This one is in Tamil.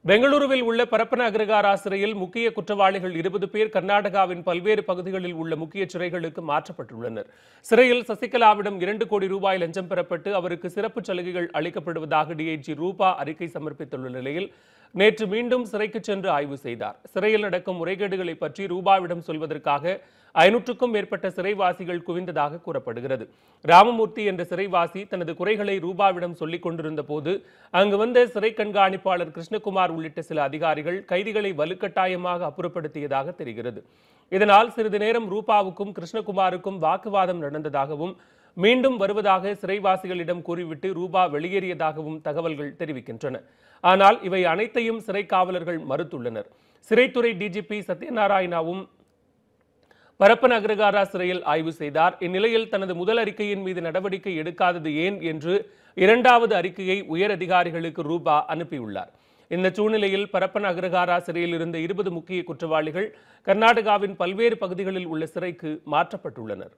பெங்களூருவில் உள்ள பரப்பன அக்ரகாரா சிறையில் முக்கிய குற்றவாளிகள் 20 பேர் கர்நாடகாவின் பல்வேறு பகுதிகளில் உள்ள முக்கிய சிறைகளுக்கு மாற்றப்பட்டுள்ளனர். சிறையில் சசிகலாவிடம் 2 கோடி ரூபாய் லஞ்சம் பெறப்பட்டு அவருக்கு சிறப்பு சலுகைகள் அளிக்கப்படுவதாக டிஐஜி ரூபா அறிக்கை சமர்ப்பித்துள்ள நிலையில் நேற்று மீண்டும் சிறைக்கு சென்று ஆய்வு செய்தார். சிறையில் நடக்கும் முறைகேடுகளை பற்றி ரூபாவிடம் சொல்வதற்காக 500க்கும் மேற்பட்ட சிறைவாசிகள் குவிந்ததாக கூறப்படுகிறது. ராமமூர்த்தி என்ற சிறைவாசி தனது குறைகளை ரூபாவிடம் சொல்லிக் கொண்டிருந்த போது அங்கு வந்த சிறை கண்காணிப்பாளர் கிருஷ்ணகுமார் உள்ளிட்ட சில அதிகாரிகள் கைதிகளை வலுக்கட்டாயமாக அப்புறப்படுத்தியதாக தெரிகிறது. இதனால் சிறிது நேரம் ரூபாவுக்கும் கிருஷ்ணகுமாருக்கும் வாக்குவாதம் நடந்ததாகவும் மீண்டும் வருவதாக சிறைவாசிகளிடம் கூறிவிட்டு ரூபா வெளியேறியதாகவும் தகவல்கள் தெரிவிக்கின்றன. ஆனால் இவை அனைத்தையும் சிறை காவலர்கள் மறுத்துள்ளனர். சிறைத்துறை டிஜிபி சத்யநாராயணாவும் பரப்பன அக்ரகாரா சிறையில் ஆய்வு செய்தார். இந்நிலையில் தனது முதல் அறிக்கையின் மீது நடவடிக்கை எடுக்காதது ஏன் என்று 2வது அறிக்கையை உயர் அதிகாரிகளுக்கு ரூபா அனுப்பியுள்ளார். இந்த சூழ்நிலையில் பரப்பன அக்ரகாரா சிறையில் இருந்த 20 முக்கிய குற்றவாளிகள் கர்நாடகாவின் பல்வேறு பகுதிகளில் உள்ள சிறைக்கு மாற்றப்பட்டுள்ளனர்.